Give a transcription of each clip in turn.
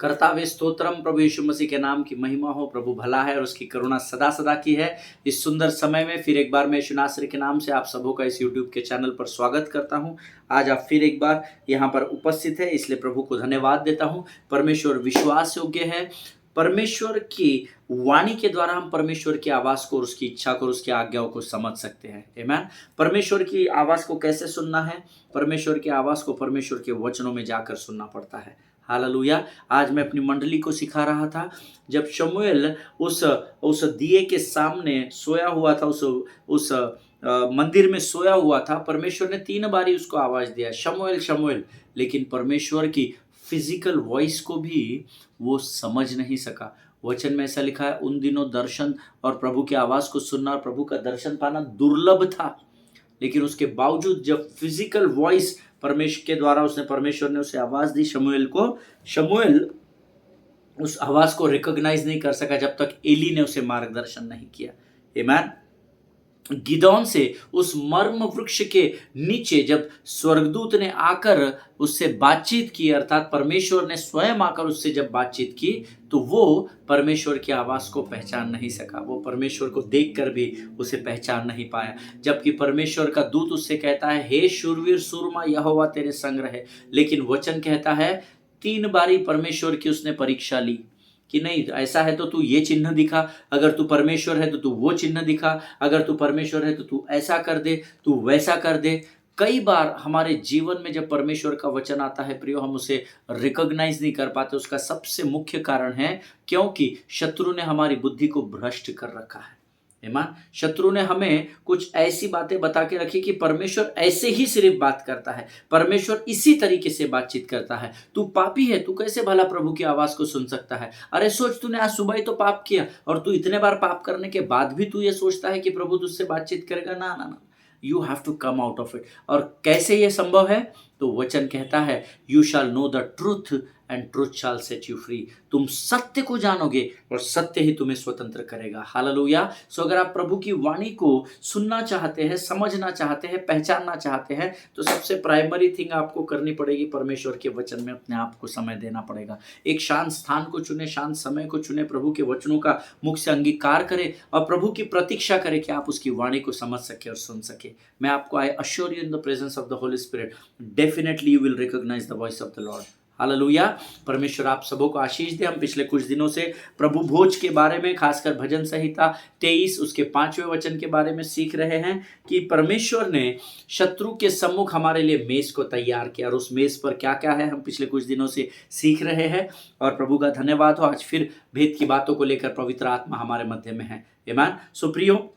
कर्तावे स्तोत्रम। प्रभु यीशु मसीह के नाम की महिमा हो। प्रभु भला है और उसकी करुणा सदा सदा की है। इस सुंदर समय में फिर एक बार मैं यीशु नासरी के नाम से आप सबों का इस यूट्यूब के चैनल पर स्वागत करता हूं। आज आप फिर एक बार यहाँ पर उपस्थित है, इसलिए प्रभु को धन्यवाद देता हूं। परमेश्वर विश्वास योग्य है। परमेश्वर की वाणी के द्वारा हम परमेश्वर की आवाज को और उसकी इच्छा को और उसकी आज्ञाओं को समझ सकते हैं। आमीन। परमेश्वर की आवाज को कैसे सुनना है? परमेश्वर की आवाज को परमेश्वर के वचनों में जाकर सुनना पड़ता है। हालेलुया। आज मैं अपनी मंडली को सिखा रहा था, जब शमूएल उस दिए के सामने सोया हुआ था, उस मंदिर में सोया हुआ था, परमेश्वर ने 3 बारी उसको आवाज दिया, शमूएल शमूएल। लेकिन परमेश्वर की फिजिकल वॉइस को भी वो समझ नहीं सका। वचन में ऐसा लिखा है, उन दिनों दर्शन और प्रभु की आवाज को सुनना और प्रभु का दर्शन पाना दुर्लभ था। लेकिन उसके बावजूद जब फिजिकल वॉइस परमेश्वर के द्वारा परमेश्वर ने उसे आवाज दी शमूएल को, शमूएल उस आवाज को रिकॉग्नाइज नहीं कर सका जब तक एली ने उसे मार्गदर्शन नहीं किया। आमीन। गिदोन से उस मर्म वृक्ष के नीचे जब स्वर्गदूत ने आकर उससे बातचीत की, अर्थात परमेश्वर ने स्वयं आकर उससे जब बातचीत की, तो वो परमेश्वर की आवाज को पहचान नहीं सका। वो परमेश्वर को देखकर भी उसे पहचान नहीं पाया। जबकि परमेश्वर का दूत उससे कहता है, हे शूरवीर सूरमा, यहोवा तेरे संग रहे। लेकिन वचन कहता है 3 बारी परमेश्वर की उसने परीक्षा ली कि नहीं, ऐसा है तो तू ये चिन्ह दिखा, अगर तू परमेश्वर है तो तू वो चिन्ह दिखा, अगर तू परमेश्वर है तो तू ऐसा कर दे, तू वैसा कर दे। कई बार हमारे जीवन में जब परमेश्वर का वचन आता है प्रियो, हम उसे रिकॉग्नाइज नहीं कर पाते। उसका सबसे मुख्य कारण है क्योंकि शत्रु ने हमारी बुद्धि को भ्रष्ट कर रखा है। ईमान। शत्रु ने हमें कुछ ऐसी बातें बता के रखी कि परमेश्वर ऐसे ही सिर्फ बात करता है, परमेश्वर इसी तरीके से बातचीत करता है। तू पापी है, तू कैसे भला प्रभु की आवाज को सुन सकता है? अरे सोच, तूने आज सुबह ही तो पाप किया और तू इतने बार पाप करने के बाद भी तू ये सोचता है कि प्रभु तुझसे बातचीत करेगा। ना ना ना, you have to come out of it. और कैसे ये संभव है? तो वचन कहता है, you shall know the truth and truth shall set you free. तुम सत्य को जानोगे और सत्य ही तुम्हें स्वतंत्र करेगा। हालेलुया। सो अगर आप प्रभु की वाणी को सुनना चाहते हैं, समझना चाहते हैं, पहचानना चाहते हैं, तो सबसे प्राइमरी थिंग आपको करनी पड़ेगी, परमेश्वर के वचन में अपने आप को समय देना पड़ेगा। एक शांत स्थान को चुने, शांत समय को चुने, प्रभु के वचनों का मुख से अंगीकार करें और प्रभु की प्रतीक्षा करें कि आप उसकी वाणी को समझ सके और सुन सके। मैं आपको I assure you in the presence of the Holy Spirit, definitely you will recognise the voice of the Lord. Hallelujah. परमेश्वर आप सबों को आशीष दे। हम पिछले कुछ दिनों से प्रभु भोज के बारे में, खासकर भजन संहिता 23 उसके 5वें वचन के बारे में सीख रहे हैं कि परमेश्वर ने शत्रु के सम्मुख हमारे लिए मेज को तैयार किया और उस मेज पर क्या क्या है हम पिछले कुछ दिनों से सीख रहे हैं। और प्रभु का धन्यवाद हो, आज फिर भेद की बातों को लेकर पवित्र आत्मा हमारे मध्य में है। आमीन। सो प्रियो,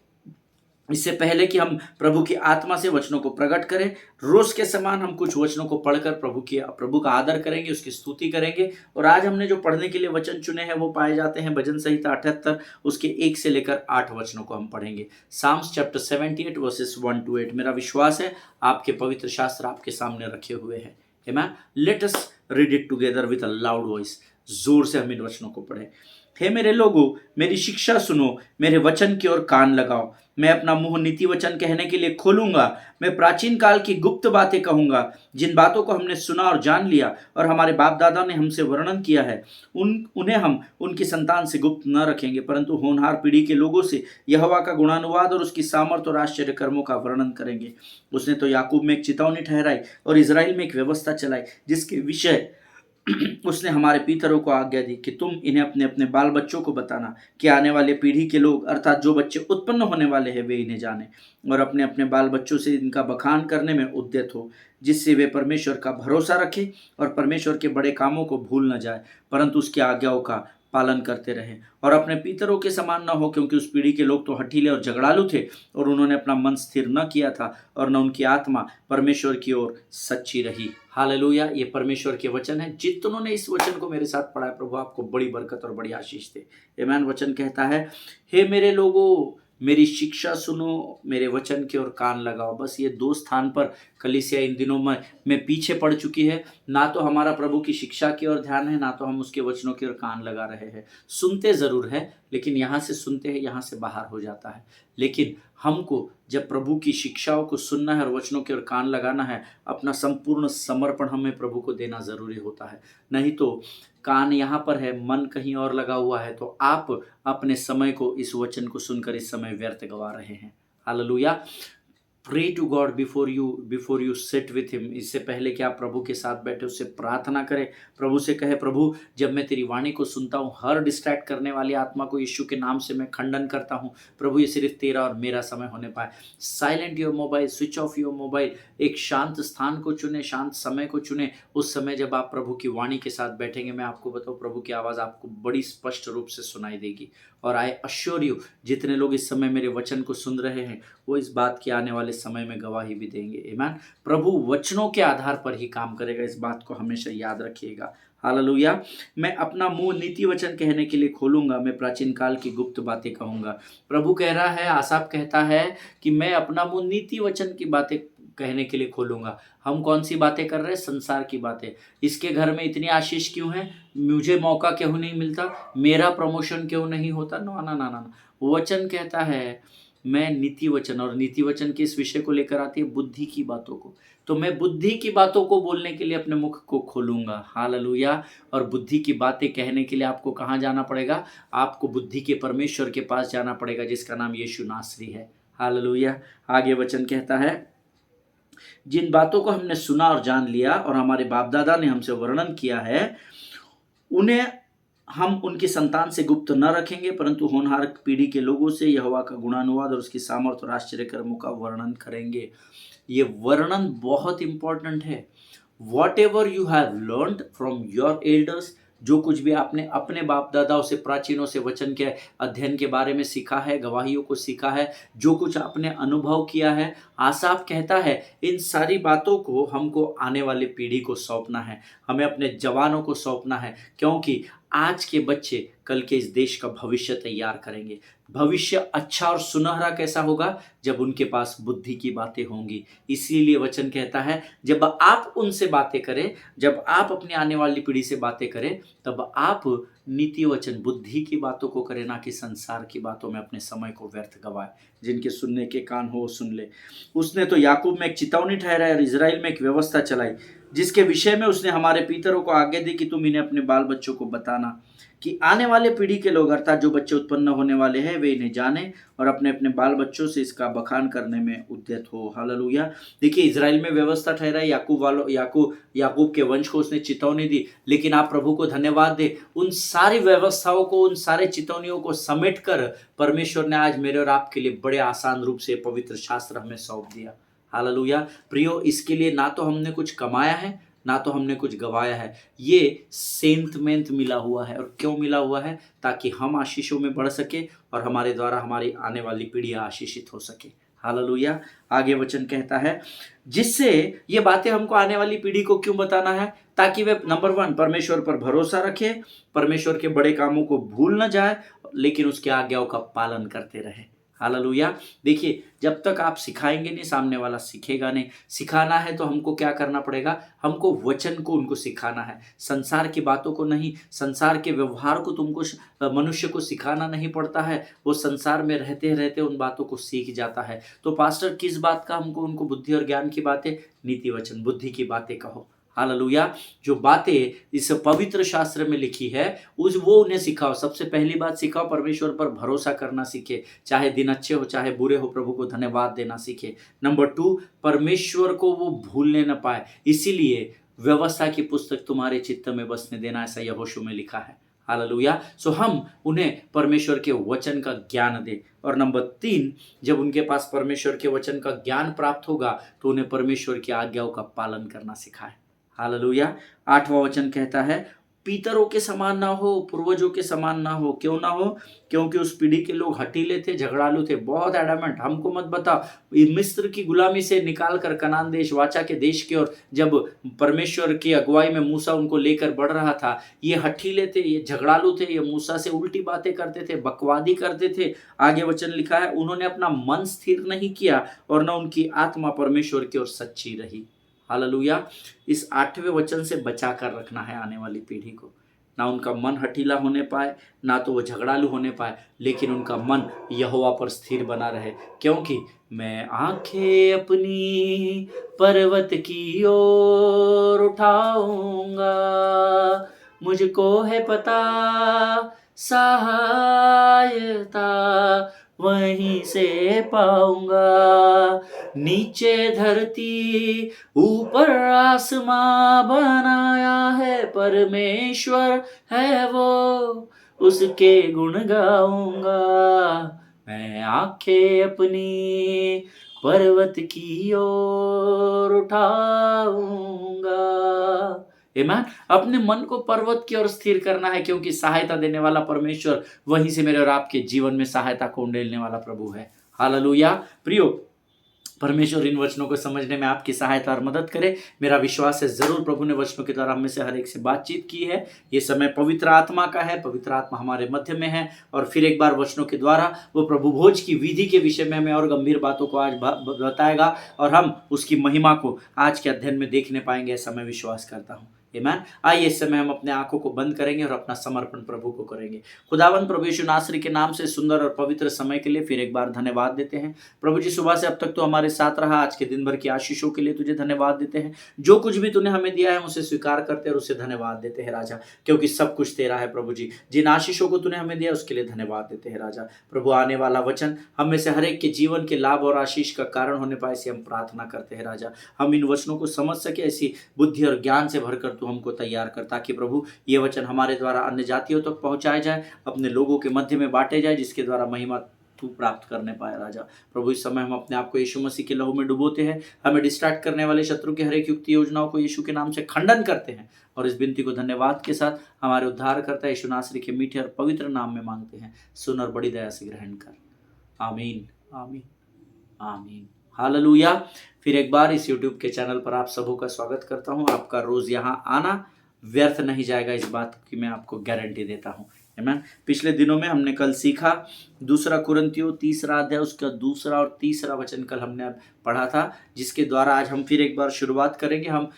इससे पहले कि हम प्रभु की आत्मा से वचनों को प्रकट करें, रोज के समान हम कुछ वचनों को पढ़कर प्रभु का आदर करेंगे, उसकी स्तुति करेंगे। और आज हमने जो पढ़ने के लिए वचन चुने हैं वो पाए जाते हैं भजन संहिता 78 उसके 1 से लेकर 8 वचनों को हम पढ़ेंगे। Psalms chapter 78 verses 1 to 8। मेरा विश्वास है आपके पवित्र शास्त्र आपके सामने रखे हुए हैं। आमीन। Let us read it together with a loud voice. जोर से हम इन वचनों को पढ़ें। हे मेरे लोगों, मेरी शिक्षा सुनो, मेरे वचन की ओर कान लगाओ। मैं अपना मुंह नीति वचन कहने के लिए खोलूंगा। मैं प्राचीन काल की गुप्त बातें कहूंगा, जिन बातों को हमने सुना और जान लिया और हमारे बाप दादा ने हमसे वर्णन किया है। उन्हें हम उनकी संतान से गुप्त न रखेंगे, परंतु होनहार पीढ़ी के लोगों से यहोवा का गुणानुवाद और उसकी सामर्थ और आश्चर्य कर्मों का वर्णन करेंगे। उसने तो याकूब में एक चितौनी ठहराई और इजराइल में एक व्यवस्था चलाई, जिसके विषय उसने हमारे पितरों को आज्ञा दी कि तुम इन्हें अपने अपने बाल बच्चों को बताना कि आने वाले पीढ़ी के लोग, अर्थात जो बच्चे उत्पन्न होने वाले हैं, वे इन्हें जाने और अपने अपने बाल बच्चों से इनका बखान करने में उद्यत हो, जिससे वे परमेश्वर का भरोसा रखें और परमेश्वर के बड़े कामों को भूल न जाए, परंतु उसकी आज्ञाओं का पालन करते रहें और अपने पितरों के समान न हो, क्योंकि उस पीढ़ी के लोग तो हठीले और झगड़ालू थे और उन्होंने अपना मन स्थिर न किया था और न उनकी आत्मा परमेश्वर की ओर सच्ची रही। हालेलुया। ये परमेश्वर के वचन है। जितनों ने इस वचन को मेरे साथ पढ़ा है, प्रभु आपको बड़ी बरकत और बड़ी आशीष दे। आमीन। वचन कहता है, हे मेरे लोगों, मेरी शिक्षा सुनो, मेरे वचन की ओर कान लगाओ। बस ये 2 स्थान पर कलीसिया इन दिनों में पीछे पड़ चुकी है। ना तो हमारा प्रभु की शिक्षा की ओर ध्यान है, ना तो हम उसके वचनों की ओर कान लगा रहे हैं। सुनते जरूर है, लेकिन यहाँ से सुनते हैं, यहाँ से बाहर हो जाता है। लेकिन हमको जब प्रभु की शिक्षाओं को सुनना है और वचनों की ओर कान लगाना है, अपना संपूर्ण समर्पण हमें प्रभु को देना ज़रूरी होता है। नहीं तो कान यहाँ पर है, मन कहीं और लगा हुआ है, तो आप अपने समय को इस वचन को सुनकर इस समय व्यर्थ गवा रहे हैं। Hallelujah. Pray to God before you sit with him. इससे पहले कि आप प्रभु के साथ बैठे उससे प्रार्थना करें, प्रभु से कहे, प्रभु जब मैं तेरी वाणी को सुनता हूँ, हर डिस्ट्रैक्ट करने वाली आत्मा को यीशु के नाम से मैं खंडन करता हूँ। प्रभु ये सिर्फ तेरा और मेरा समय होने पाए। Silent your mobile, switch off your mobile, एक शांत स्थान को चुने, शांत समय को चुने। उस समय जब आप प्रभु की वाणी के साथ बैठेंगे, मैं आपको बताऊँ, प्रभु की आवाज़ आपको बड़ी स्पष्ट रूप से सुनाई देगी। और आई अश्योर यू, जितने लोग इस समय मेरे वचन को सुन रहे हैं, वो इस बात की आने वाले समय में गवाही भी देंगे। आमीन। प्रभु वचनों के आधार पर ही काम करेगा, इस बात को हमेशा याद रखिएगा। हालेलुया। मैं अपना मुंह नीति वचन कहने के लिए खोलूंगा, मैं प्राचीन काल की गुप्त बातें कहूंगा। प्रभु कह रहा है, आसाफ कहता है कि मैं अपना मुंह नीति वचन की बातें कहने के लिए खोलूंगा। हम कौन सी बातें कर रहे हैं? संसार की बातें। इसके घर में इतनी आशीष क्यों है? मुझे मौका क्यों नहीं मिलता? मेरा प्रमोशन क्यों नहीं होता? ना ना ना ना। वचन कहता है, मैं नीति वचन, और नीति वचन के इस विषय को लेकर आती है बुद्धि की बातों को, तो मैं बुद्धि की बातों को बोलने के लिए अपने मुख को खोलूंगा। हालेलुया। और बुद्धि की बातें कहने के लिए आपको कहाँ जाना पड़ेगा? आपको बुद्धि के परमेश्वर के पास जाना पड़ेगा, जिसका नाम यीशु नासरी है। हालेलुया। आगे वचन कहता है, जिन बातों को हमने सुना और जान लिया और हमारे बाप दादा ने हमसे वर्णन किया है, उन्हें हम उनकी संतान से गुप्त न रखेंगे, परंतु होनहार पीढ़ी के लोगों से यहोवा का गुणानुवाद और उसकी सामर्थ्य और आश्चर्य कर्मों का वर्णन करेंगे। ये वर्णन बहुत इंपॉर्टेंट है। What ever you have learned from your elders, जो कुछ भी आपने अपने बाप दादाओं से, प्राचीनों से वचन के अध्ययन के बारे में सीखा है, गवाहियों को सीखा है, जो कुछ आपने अनुभव किया है, आसाफ कहता है इन सारी बातों को हमको आने वाली पीढ़ी को सौंपना है, हमें अपने जवानों को सौंपना है, क्योंकि आज के बच्चे कल के इस देश का भविष्य तैयार करेंगे। भविष्य अच्छा और सुनहरा कैसा होगा? जब उनके पास बुद्धि की बातें होंगी। इसीलिए वचन कहता है, जब आप उनसे बातें करें, जब आप अपनी आने वाली पीढ़ी से बातें करें, तब आप नीति वचन, बुद्धि की बातों को करें, ना कि संसार की बातों में अपने समय को व्यर्थ गवाए। जिनके सुनने के कान हो वो सुन ले। उसने तो याकूब में एक चेतावनी ठहराई और इजराइल में एक व्यवस्था चलाई, जिसके विषय में उसने हमारे पितरों को आज्ञा दी कि तुम इन्हें अपने बाल बच्चों को बताना, कि आने वाले पीढ़ी के लोग, अर्थात जो बच्चे उत्पन्न होने वाले हैं, वे इन्हें जाने और अपने अपने बाल बच्चों से इसका बखान करने में उद्यत हो। हालेलुया। देखिए, इजराइल में व्यवस्था ठहराई, याकूब के वंश को उसने चेतावनी दी, लेकिन आप प्रभु को धन्यवाद दे, उन सारी व्यवस्थाओं को, उन सारे चेतावनियों को समेट कर परमेश्वर ने आज मेरे और आपके लिए बड़े आसान रूप से पवित्र शास्त्र हमें सौंप दिया। हालेलुया। प्रियो, इसके लिए ना तो हमने कुछ कमाया है, ना तो हमने कुछ गवाया है, ये सेंतमेंट मिला हुआ है। और क्यों मिला हुआ है? ताकि हम आशीषों में बढ़ सके और हमारे द्वारा हमारी आने वाली पीढ़ियां आशीषित हो सके। हालेलुया। आगे वचन कहता है, जिससे ये बातें हमको आने वाली पीढ़ी को क्यों बताना है? ताकि वे नंबर 1 परमेश्वर पर भरोसा रखे, परमेश्वर के बड़े कामों को भूल न जाए, लेकिन उसके आज्ञाओं का पालन करते रहे। हालेलुया। देखिए, जब तक आप सिखाएंगे नहीं, सामने वाला सीखेगा नहीं। सिखाना है तो हमको क्या करना पड़ेगा? हमको वचन को उनको सिखाना है, संसार की बातों को नहीं। संसार के व्यवहार को तुमको मनुष्य को सिखाना नहीं पड़ता है, वो संसार में रहते रहते उन बातों को सीख जाता है। तो पास्टर, किस बात का हमको उनको बुद्धि और ज्ञान की बातें? नीति वचन, बुद्धि की बातें कहो। हालेलुया। जो बातें इस पवित्र शास्त्र में लिखी है, वो उन्हें सिखाओ। सबसे पहली बात सिखाओ, परमेश्वर पर भरोसा करना सीखे, चाहे दिन अच्छे हो चाहे बुरे हो, प्रभु को धन्यवाद देना सीखे। नंबर 2, परमेश्वर को वो भूलने न पाए, इसीलिए व्यवस्था की पुस्तक तुम्हारे चित्त में बसने देना, ऐसा यहोशू में लिखा है। हालेलुया। सो हम उन्हें परमेश्वर के वचन का ज्ञान दें। और नंबर 3, जब उनके पास परमेश्वर के वचन का ज्ञान प्राप्त होगा, तो उन्हें परमेश्वर की आज्ञाओं का पालन करना सिखाए। हालेलुया। 8वां वचन कहता है, पीतरों के समान ना हो, पूर्वजों के समान ना हो। क्यों ना हो? क्योंकि उस पीढ़ी के लोग हठीले थे, झगड़ालू थे, बहुत एडमेंट। हमको मत बता, मिस्र की गुलामी से निकाल कर कनान देश, वाचा के देश की ओर जब परमेश्वर की अगुवाई में मूसा उनको लेकर बढ़ रहा था, ये हठीले थे, ये झगड़ालू थे, ये मूसा से उल्टी बातें करते थे, बकवादी करते थे। आगे वचन लिखा है, उन्होंने अपना मन स्थिर नहीं किया और न उनकी आत्मा परमेश्वर की ओर सच्ची रही। हालेलुया। इस 8वें वचन से बचा कर रखना है आने वाली पीढ़ी को। ना उनका मन हठीला होने पाए, ना तो वो झगड़ालू होने पाए, लेकिन उनका मन यहोवा पर स्थिर बना रहे। क्योंकि मैं आंखें अपनी पर्वत की ओर उठाऊंगा, मुझको है पता सहायता वहीं से पाऊंगा। नीचे धरती ऊपर आसमां बनाया है परमेश्वर है वो, उसके गुण गाऊंगा। मैं आंखें अपनी पर्वत की ओर उठाऊंगा। आमीन। अपने मन को पर्वत की ओर स्थिर करना है, क्योंकि सहायता देने वाला परमेश्वर वहीं से मेरे और आपके जीवन में सहायता को उंडेलने वाला प्रभु है। हालेलुया। प्रियो, परमेश्वर इन वचनों को समझने में आपकी सहायता और मदद करे। मेरा विश्वास है जरूर प्रभु ने वचनों के द्वारा हम में से हर एक से बातचीत की है। ये समय पवित्र आत्मा का है, पवित्र आत्मा हमारे मध्य में है, और फिर एक बार वचनों के द्वारा वो प्रभु भोज की विधि के विषय में हमें और गंभीर बातों को आज बताएगा, और हम उसकी महिमा को आज के अध्ययन में देखने पाएंगे, ऐसा मैं विश्वास करता हूँ। आमीन। आइए इस समय हम अपने आंखों को बंद करेंगे और अपना समर्पण प्रभु को करेंगे। खुदावंद प्रभु यीशु नासरी के नाम से सुंदर और पवित्र समय के लिए फिर एक बार धन्यवाद देते हैं। प्रभु जी, सुबह से अब तक तो हमारे साथ रहा, आज के दिन भर की आशीषों के लिए तुझे धन्यवाद देते हैं। जो कुछ भी तूने हमें दिया है उसे स्वीकार करते हैं और उसे धन्यवाद देते हैं राजा, क्योंकि सब कुछ तेरा है। प्रभु जी, जिन आशीषों को तूने हमें दिया उसके लिए धन्यवाद देते हैं राजा। प्रभु, आने वाला वचन हम में से हर एक के जीवन के लाभ और आशीष का कारण होने पाए, ऐसी हम प्रार्थना करते हैं राजा। हम इन वचनों को समझ सके, ऐसी बुद्धि और ज्ञान से भरकर तू हमको तैयार कर, ताकि प्रभु ये वचन हमारे द्वारा अन्य जातियों तक पहुंचाए जाए, अपने लोगों के मध्य में बांटे जाए, जिसके द्वारा महिमा तू प्राप्त करने पाए राजा। प्रभु, इस समय हम अपने आप को यीशु मसीह के लहू में डुबोते हैं। हमें डिस्ट्रैक्ट करने वाले शत्रु की हर एक युक्ति योजनाओं को यीशु के नाम से खंडन करते हैं, और इस विनती को धन्यवाद के साथ हमारे उद्धारकर्ता यीशु नासरी के मीठे और पवित्र नाम में मांगते हैं। सुन और बड़ी दया से ग्रहण कर। आमीन, आमीन, आमीन। हालेलुया। फिर एक बार इस YouTube के चैनल पर आप सबों का स्वागत करता हूं। आपका रोज यहाँ आना व्यर्थ नहीं जाएगा, इस बात की मैं आपको गारंटी देता हूँ। आमीन। पिछले दिनों में हमने कल सीखा 2 कुरिन्थियों 3 अध्याय, उसका 2 और 3 वचन कल हमने पढ़ा था, जिसके द्वारा आज हम फिर एक बार शुरुआत करेंगे। हम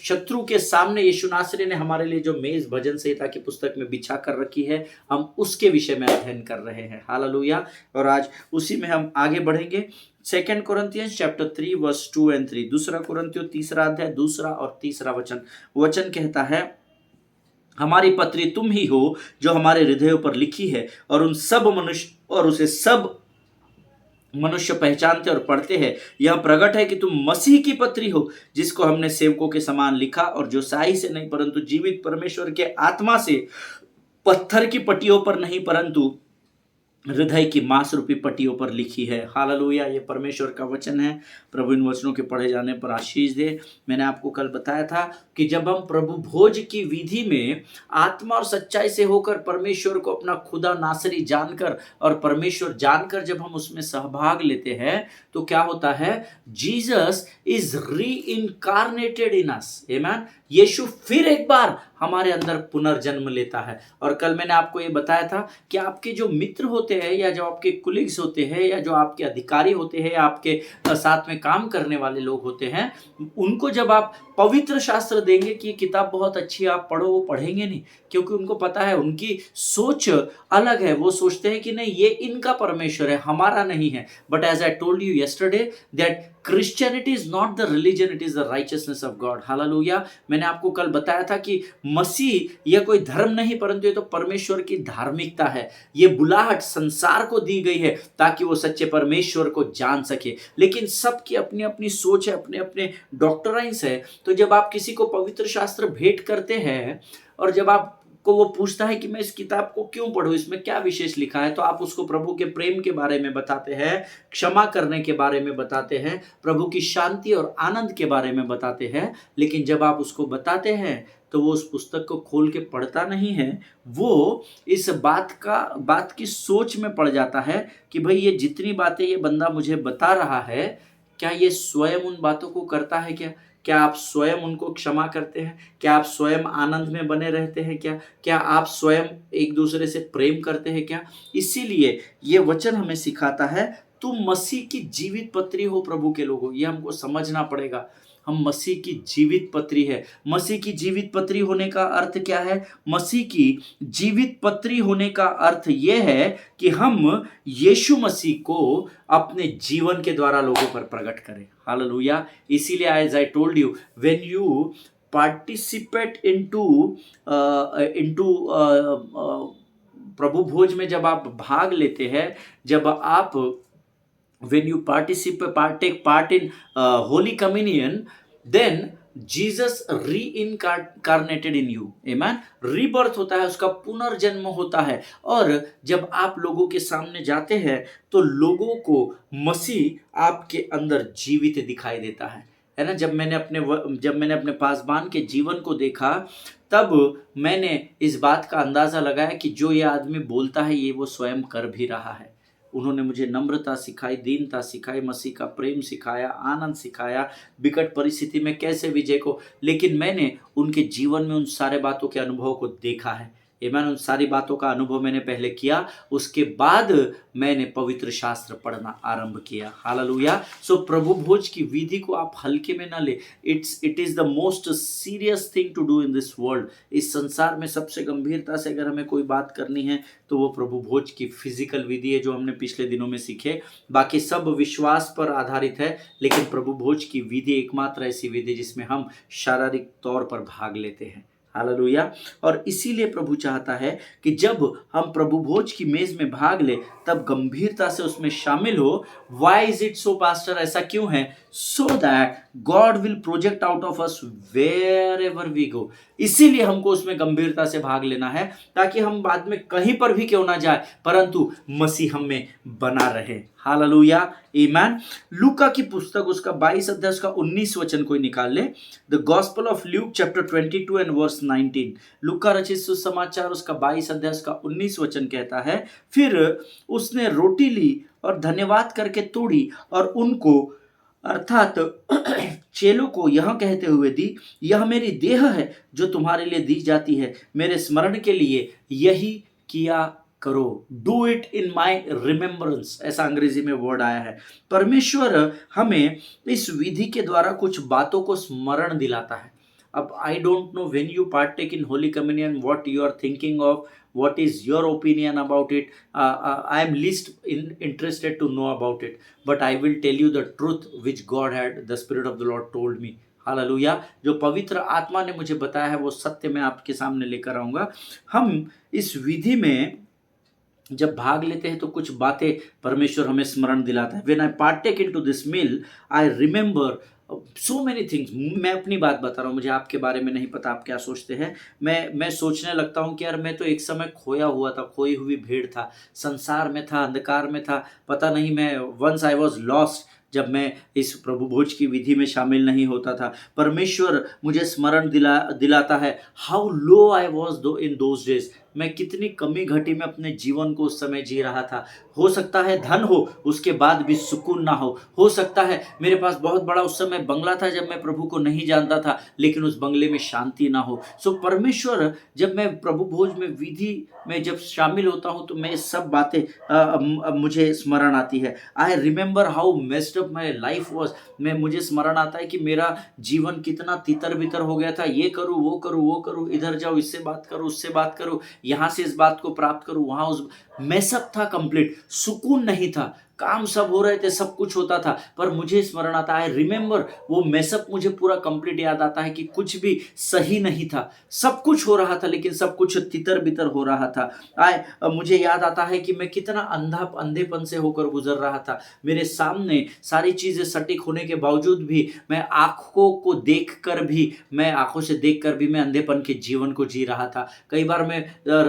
शत्रु के सामने यीशु नासरी ने हमारे लिए जो मेज भजन संहिता की पुस्तक में बिछा कर रखी है, हम उसके विषय में अध्ययन कर रहे हैं। हालेलुया। और आज उसी में हम आगे बढ़ेंगे। 2 Corinthians chapter 3 verse 2 and 3। 2 कुरिन्थियों 3 अध्याय 2 और 3 वचन कहता है, हमारी पत्री तुम ही हो जो हमारे हृदयों पर लिखी है, और उसे सब मनुष्य पहचानते और पढ़ते हैं। यह प्रकट है कि तुम मसीह की पत्री हो, जिसको हमने सेवकों के समान लिखा, और जो स्याही से नहीं परंतु जीवित परमेश्वर के आत्मा से, पत्थर की पट्टियों पर नहीं परंतु हृदय की मांस रूपी पट्टियों पर लिखी है। हालेलुया। ये परमेश्वर का वचन है। प्रभु इन वचनों के पढ़े जाने पर आशीष दे। मैंने आपको कल बताया था कि जब हम प्रभु भोज की विधि में आत्मा और सच्चाई से होकर परमेश्वर को अपना खुदा नासरी जानकर और परमेश्वर जानकर जब हम उसमें सहभाग लेते हैं, तो क्या होता है? जीसस इज रीइंकार्नेटेड इन अस। आमीन। यीशु फिर एक बार हमारे अंदर पुनर्जन्म लेता है। और कल मैंने आपको ये बताया था कि आपके जो मित्र होते हैं, या जो आपके कुलीग्स होते हैं, या जो आपके अधिकारी होते हैं, या आपके साथ में काम करने वाले लोग होते हैं, उनको जब आप पवित्र शास्त्र देंगे कि ये किताब बहुत अच्छी है, आप पढ़ो, वो पढ़ेंगे नहीं, क्योंकि उनको पता है, उनकी सोच अलग है। वो सोचते हैं कि नहीं, ये इनका परमेश्वर है, हमारा नहीं है। But as I told you yesterday that Christianity is not the religion, it is the righteousness of God. Hallelujah. मैंने आपको कल बताया था कि मसीह यह कोई धर्म नहीं, परंतु ये तो परमेश्वर की धार्मिकता है। ये बुलाहट संसार को दी गई है ताकि वो सच्चे परमेश्वर को जान सके। लेकिन सबकी अपनी अपनी सोच है, अपने अपने डॉक्ट्राइन्स है। तो जब आप किसी को पवित्र शास्त्र भेंट करते हैं, और जब आप को वो पूछता है कि मैं इस किताब को क्यों पढूं, इसमें क्या विशेष लिखा है, तो आप उसको प्रभु के प्रेम के बारे में बताते हैं, क्षमा करने के बारे में बताते हैं, प्रभु की शांति और आनंद के बारे में बताते हैं। लेकिन जब आप उसको बताते हैं तो वो उस पुस्तक को खोल के पढ़ता नहीं है। वो इस बात की सोच में पड़ जाता है कि भाई ये जितनी बातें ये बंदा मुझे बता रहा है, क्या ये स्वयं उन बातों को करता है क्या आप स्वयं उनको क्षमा करते हैं? क्या आप स्वयं आनंद में बने रहते हैं? क्या आप स्वयं एक दूसरे से प्रेम करते हैं क्या? इसीलिए ये वचन हमें सिखाता है, तुम मसीह की जीवित पत्री हो प्रभु के लोगों। ये हमको समझना पड़ेगा। हम मसीह की जीवित पत्री है। मसीह की जीवित पत्री होने का अर्थ क्या है? मसीह की जीवित पत्री होने का अर्थ यह है कि हम यीशु मसीह को अपने जीवन के द्वारा लोगों पर प्रकट करें। हालेलुया। इसीलिए as I told you, when you participate into प्रभु भोज में जब आप भाग लेते हैं, जब आप when you take part in holy communion, then Jesus reincarnated in you, amen। Rebirth होता है, उसका पुनर्जन्म होता है। और जब आप लोगों के सामने जाते हैं तो लोगों को मसीह आपके अंदर जीवित दिखाई देता है ना। जब मैंने अपने पासबान के जीवन को देखा, तब मैंने इस बात का अंदाजा लगाया कि जो ये आदमी बोलता है ये वो स्वयं कर भी रहा है। उन्होंने मुझे नम्रता सिखाई, दीनता सिखाई, मसीह का प्रेम सिखाया, आनंद सिखाया, विकट परिस्थिति में कैसे विजय को। लेकिन मैंने उनके जीवन में उन सारे बातों के अनुभव को देखा है। मैंने उन सारी बातों का अनुभव मैंने पहले किया, उसके बाद मैंने पवित्र शास्त्र पढ़ना आरंभ किया। हालेलुया। सो प्रभु भोज की विधि को आप हल्के में ना ले। It is the most serious thing to do in this world. इस संसार में सबसे गंभीरता से अगर हमें कोई बात करनी है तो वो प्रभु भोज की फिजिकल विधि है, जो हमने पिछले दिनों में सीखे। बाकी सब विश्वास पर आधारित है, लेकिन प्रभु भोज की विधि एकमात्र ऐसी विधि जिसमें हम शारीरिक तौर पर भाग लेते हैं। हालेलुया। और इसीलिए प्रभु चाहता है कि जब हम प्रभु भोज की मेज में भाग ले तब गंभीरता से उसमें शामिल हो। Why is it so pastor? ऐसा क्यों है? So that God will project out of us wherever we go. इसीलिए हमको उसमें गंभीरता से भाग लेना है, ताकि हम बाद में कहीं पर भी क्यों ना जाए, परंतु मसीह हम में बना रहे। हालेलुया, आमीन। लूका की पुस्तक उसका 22 अध्याय उसका 19 वचन कोई निकाल ले। The gospel of Luke chapter 22 and verse 19। लूका रचित सुसमाचार उसका 22 अध्याय उसका 19 वचन कहता है, फिर उसने रोटी ली और धन्यवाद करके तोड़ी और उनको अर्थात चेलों को यह कहते हुए दी, यह मेरी देह है जो तुम्हारे लिए दी जाती है, मेरे स्मरण के लिए यही किया करो। Do it in my remembrance, ऐसा अंग्रेजी में वर्ड आया है। परमेश्वर हमें इस विधि के द्वारा कुछ बातों को स्मरण दिलाता है। अब I don't know when you partake in holy communion what you are thinking of, what is your opinion about it. I am least interested to know about it, but I will tell you the truth which God had, the Spirit of the Lord told me. Hallelujah. जो पवित्र आत्मा ने मुझे बताया है वो सत्य मैं आपके सामने लेकर आऊँगा। हम इस विधि में जब भाग लेते हैं तो कुछ बातें परमेश्वर हमें स्मरण दिलाता है। When I partake into this meal, I remember so many things. मैं अपनी बात बता रहा हूँ, मुझे आपके बारे में नहीं पता आप क्या सोचते हैं। मैं सोचने लगता हूँ कि यार मैं तो एक समय खोया हुआ था, खोई हुई भेड़ था, संसार में था, अंधकार में था, पता नहीं मैं वंस आई वॉज लॉस्ट। जब मैं इस प्रभु भोज की विधि में शामिल नहीं होता था, परमेश्वर मुझे स्मरण दिलाता है हाउ लो आई वॉज दो इन दोज डेज। मैं कितनी कमी घटी में अपने जीवन को उस समय जी रहा था। हो सकता है धन हो, उसके बाद भी सुकून ना हो सकता है मेरे पास बहुत बड़ा उस समय बंगला था जब मैं प्रभु को नहीं जानता था, लेकिन उस बंगले में शांति ना हो। सो परमेश्वर, जब मैं प्रभु भोज में विधि में जब शामिल होता हूँ तो मैं सब बातें मुझे स्मरण आती है। I remember how messed up my life was. मुझे स्मरण आता है कि मेरा जीवन कितना तितर बितर हो गया था। ये करूँ वो करूँ, इधर जाओ इससे बात करूँ उससे बात करूँ, यहाँ से इस बात को प्राप्त करूँ वहाँ उस, मैं सब था कंप्लीट, सुकून नहीं था, काम सब हो रहे थे, सब कुछ होता था, पर मुझे स्मरण आता है, रिमेंबर वो मैसअप मुझे पूरा कंप्लीट याद आता है कि कुछ भी सही नहीं था, सब कुछ हो रहा था लेकिन सब कुछ तितर बितर हो रहा था। मुझे याद आता है कि मैं कितना अंधेपन से होकर गुजर रहा था। मेरे सामने सारी चीजें सटीक होने के बावजूद भी मैं आंखों से देखकर भी मैं अंधेपन के जीवन को जी रहा था। कई बार मैं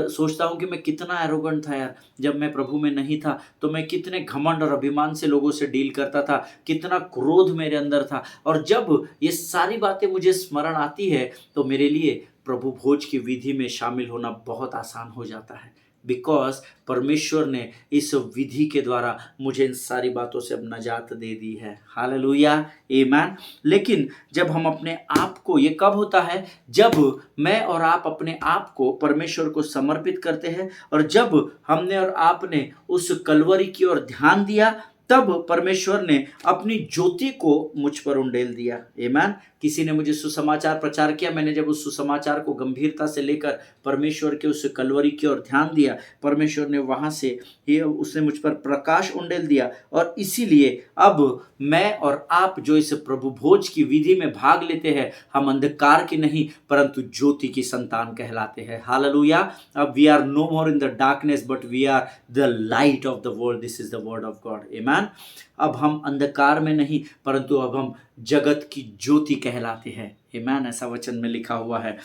सोचता हूँ कि मैं कितना एरोगेंट था यार, जब मैं प्रभु में नहीं था तो मैं कितने घमंड और अभिमान से लोगों से डील करता था, कितना क्रोध मेरे अंदर था। और जब ये सारी बातें मुझे स्मरण आती है तो मेरे लिए प्रभु भोज की विधि में शामिल होना बहुत आसान हो जाता है, बिकॉज परमेश्वर ने इस विधि के द्वारा मुझे इन सारी बातों से अब नजात दे दी है। हालेलुया, आमीन। लेकिन जब हम अपने आप को, ये कब होता है? जब मैं और आप अपने आप को परमेश्वर को समर्पित करते हैं और जब हमने और आपने उस कलवरी की ओर ध्यान दिया, तब परमेश्वर ने अपनी ज्योति को मुझ पर उंडेल दिया। आमीन। किसी ने मुझे सुसमाचार प्रचार किया, मैंने जब उस सुसमाचार को गंभीरता से लेकर परमेश्वर के उस कलवरी की ओर ध्यान दिया, परमेश्वर ने वहां से ये उसने मुझ पर प्रकाश उंडेल दिया। और इसीलिए अब मैं और आप जो इस प्रभु भोज की विधि में भाग लेते हैं, हम अंधकार की नहीं परंतु ज्योति की संतान कहलाते हैं। हालेलुया। अब we are no more in the darkness but we are the light of the world. This is the word of God. Amen. अब हम अंधकार में नहीं परंतु अब हम जगत की ज्योति कहलाते हैं। आमीन। ऐसा वचन में लिखा हुआ है।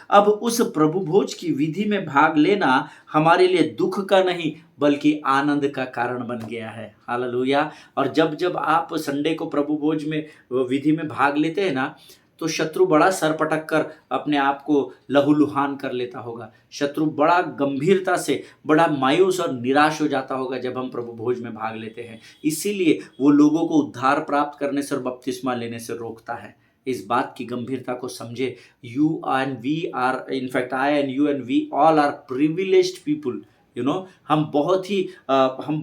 अब उस प्रभु भोज की विधि में भाग लेना हमारे लिए दुख का नहीं बल्कि आनंद का कारण बन गया है। हालेलुया। और जब जब आप संडे को प्रभु भोज में विधि में भाग लेते हैं ना, तो शत्रु बड़ा सर पटक कर अपने आप को लहूलुहान कर लेता होगा। शत्रु बड़ा गंभीरता से बड़ा मायूस और निराश हो जाता होगा जब हम प्रभु भोज में भाग लेते हैं। इसीलिए वो लोगों को उद्धार प्राप्त करने से और बपतिस्मा लेने से रोकता है। इस बात की गंभीरता को समझे। You and we are, in fact I and you and we all are privileged people. हम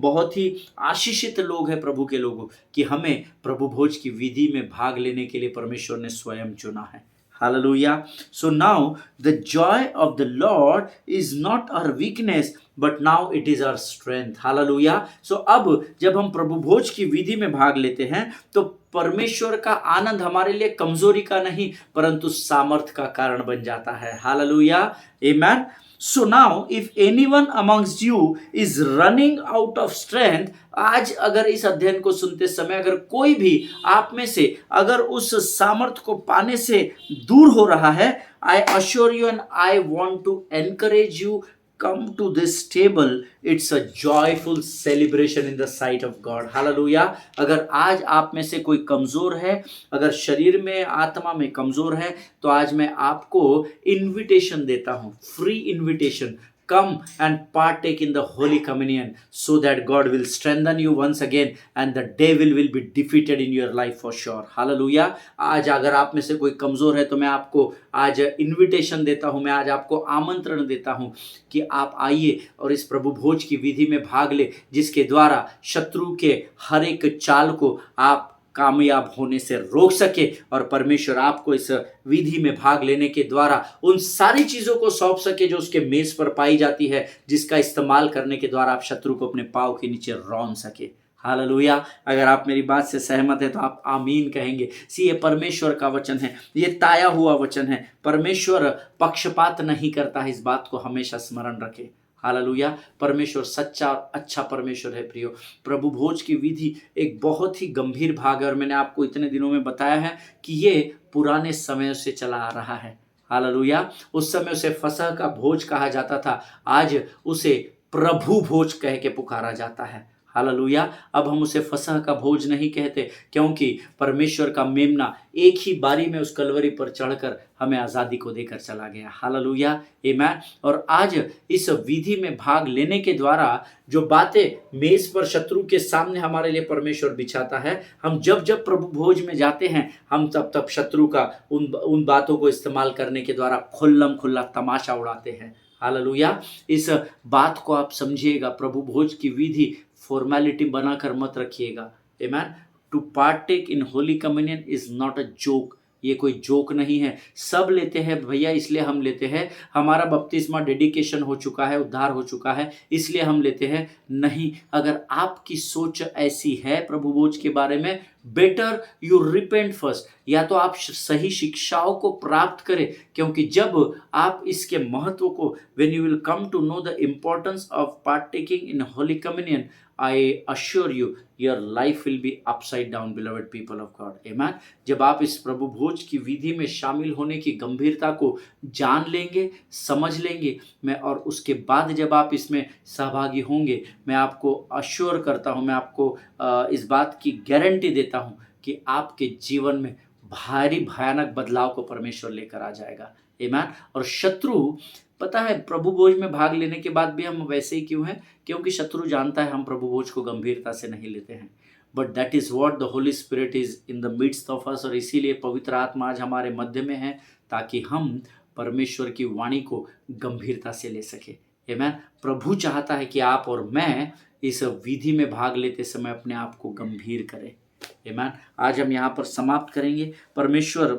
बहुत ही आशीषित लोग हैं प्रभु के लोगों, कि हमें प्रभु भोज की विधि में भाग लेने के लिए परमेश्वर ने स्वयं चुना है। Hallelujah. So now the joy of the Lord is not our weakness, but now it is our strength. Hallelujah. So अब जब हम प्रभु भोज की विधि में भाग लेते हैं तो परमेश्वर का आनंद हमारे लिए कमजोरी का नहीं परंतु सामर्थ का कारण बन जाता है। Hallelujah. Amen. So now if anyone amongst you is running out of strength, आज अगर इस अध्ययन को सुनते समय अगर कोई भी आप में से अगर उस सामर्थ को पाने से दूर हो रहा है, I assure you and I want to encourage you, come to this table. It's a joyful celebration in the sight of God. Hallelujah. अगर आज आप में से कोई कमजोर है, अगर शरीर में आत्मा में कमजोर है, तो आज मैं आपको इनविटेशन देता हूं, free invitation. Come and partake in the Holy Communion so that God will strengthen you once again and the devil will be defeated in your life for sure. Hallelujah. आज अगर आप में से कोई कमज़ोर है तो मैं आपको आज इनविटेशन देता हूँ, मैं आज आपको आमंत्रण देता हूँ कि आप आइए और इस प्रभु भोज की विधि में भाग ले, जिसके द्वारा शत्रु के हर एक चाल को आप कामयाब होने से रोक सके और परमेश्वर आपको इस विधि में भाग लेने के द्वारा उन सारी चीज़ों को सौंप सके जो उसके मेज पर पाई जाती है, जिसका इस्तेमाल करने के द्वारा आप शत्रु को अपने पाँव के नीचे रौंद सके। हालेलुया। अगर आप मेरी बात से सहमत है तो आप आमीन कहेंगे। ये परमेश्वर का वचन है, ये ताया हुआ वचन है। परमेश्वर पक्षपात नहीं करता है, इस बात को हमेशा स्मरण रखें। हालेलुया। परमेश्वर सच्चा और अच्छा परमेश्वर है। प्रियो, प्रभु भोज की विधि एक बहुत ही गंभीर भाग है और मैंने आपको इतने दिनों में बताया है कि ये पुराने समय से चला आ रहा है। हालेलुया। उस समय उसे फसह का भोज कहा जाता था, आज उसे प्रभु भोज कह के पुकारा जाता है। हालेलुया। अब हम उसे फसह का भोज नहीं कहते, क्योंकि परमेश्वर का मेमना एक ही बारी में उस कलवरी पर चढ़कर हमें आज़ादी को देकर चला गया। हालेलुया। आमीन। और आज इस विधि में भाग लेने के द्वारा जो बातें मेज पर शत्रु के सामने हमारे लिए परमेश्वर बिछाता है, हम जब जब प्रभु भोज में जाते हैं, हम तब तब शत्रु का उन बातों को इस्तेमाल करने के द्वारा खुल्लम खुल्ला तमाशा उड़ाते हैं। हालेलुया। इस बात को आप समझिएगा, प्रभु भोज की विधि फॉर्मेलिटी बनाकर मत रखिएगा। Amen. To partake in holy communion is not a joke. ये कोई जोक नहीं है। सब लेते हैं भैया, इसलिए हम लेते हैं। हमारा बपतिस्मा डेडिकेशन हो चुका है, उद्धार हो चुका है, इसलिए हम लेते हैं। नहीं, अगर आपकी सोच ऐसी है प्रभु भोज के बारे में, बेटर यू रिपेंट फर्स्ट। या तो आप सही शिक्षाओं को प्राप्त करें, क्योंकि जब आप इसके महत्व को, when you will come to know the importance of partaking in holy communion, I assure you your life will be upside down, beloved people of God. Amen. जब आप इस प्रभु भोज की विधि में शामिल होने की गंभीरता को जान लेंगे, समझ लेंगे, और उसके बाद जब आप इसमें सहभागी होंगे, मैं आपको अश्योर करता हूँ, मैं आपको इस बात की गारंटी देता हूँ कि आपके जीवन में भारी भयानक बदलाव को परमेश्वर लेकर आ जाएगा। आमीन। और शत्रु, पता है प्रभु भोज में भाग लेने के बाद भी हम वैसे ही क्यों हैं? क्योंकि शत्रु जानता है हम प्रभु भोज को गंभीरता से नहीं लेते हैं। But that is what the Holy spirit is in the midst of us. और इसीलिए पवित्र आत्मा आज हमारे मध्य में है, ताकि हम परमेश्वर की वाणी को गंभीरता से ले सके। आमेन। प्रभु चाहता है कि आप और मैं इस विधि में भाग लेते समय अपने आप को गंभीर करें। आमेन। आज हम यहाँ पर समाप्त करेंगे। परमेश्वर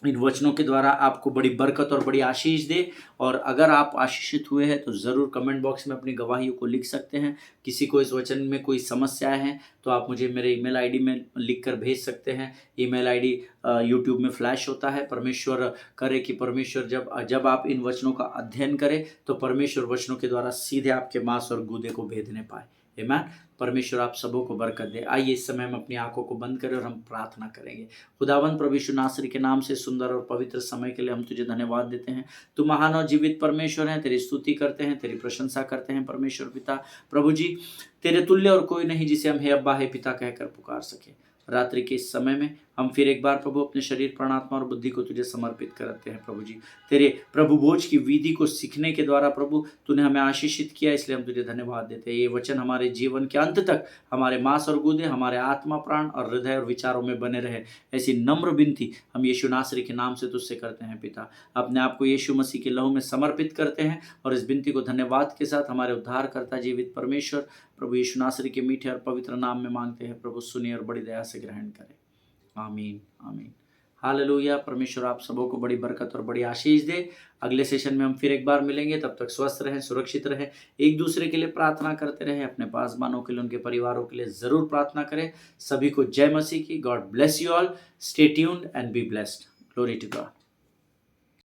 इन वचनों के द्वारा आपको बड़ी बरकत और बड़ी आशीष दे। और अगर आप आशीषित हुए हैं तो ज़रूर कमेंट बॉक्स में अपनी गवाहियों को लिख सकते हैं। किसी को इस वचन में कोई समस्याएं हैं तो आप मुझे मेरे ईमेल आईडी में लिख कर भेज सकते हैं। ईमेल आईडी यूट्यूब में फ्लैश होता है। परमेश्वर करे कि परमेश्वर जब आप इन वचनों का अध्ययन करें तो परमेश्वर वचनों के द्वारा सीधे आपके मांस और गूदे को भेदने पाए। आमीन। परमेश्वर आप सबों को बरकत दे। आइए इस समय हम अपनी आंखों को बंद करें और हम प्रार्थना करेंगे। खुदावंद प्रभु यीशु नासरी के नाम से सुंदर और पवित्र समय के लिए हम तुझे धन्यवाद देते हैं। तू महान और जीवित परमेश्वर है। तेरी स्तुति करते हैं, तेरी प्रशंसा करते हैं परमेश्वर पिता। प्रभु जी, तेरे तुल्य और कोई नहीं जिसे हम हे अब्बा हे पिता कहकर पुकार सके। रात्रि के इस समय में हम फिर एक बार प्रभु अपने शरीर, प्राण, आत्मा और बुद्धि को तुझे समर्पित करते हैं। प्रभु जी, तेरे प्रभु भोज की विधि को सीखने के द्वारा प्रभु तूने हमें आशीषित किया, इसलिए हम तुझे धन्यवाद देते हैं। ये वचन हमारे जीवन के अंत तक हमारे मांस और गूदे, हमारे आत्मा, प्राण और हृदय और विचारों में बने रहे, ऐसी नम्र विनती हम यीशु नासरी के नाम से तुझसे करते हैं पिता। अपने आप को यीशु मसीह के लहू में समर्पित करते हैं और इस विनती को धन्यवाद के साथ हमारे उद्धारकर्ता जीवित परमेश्वर प्रभु यीशु नासरी के मीठे और पवित्र नाम में मांगते हैं। प्रभु सुनिए और बड़ी दया से ग्रहण करें। आमीन आमीन। हालेलुया। परमेश्वर आप सबों को बड़ी बरकत और बड़ी आशीष दे। अगले सेशन में हम फिर एक बार मिलेंगे। तब तक स्वस्थ रहें, सुरक्षित रहें, एक दूसरे के लिए प्रार्थना करते रहें। अपने पासवानों के लिए, उनके परिवारों के लिए जरूर प्रार्थना करें। सभी को जय मसीह की। God bless you all. Stay tuned and be blessed. Glory to God.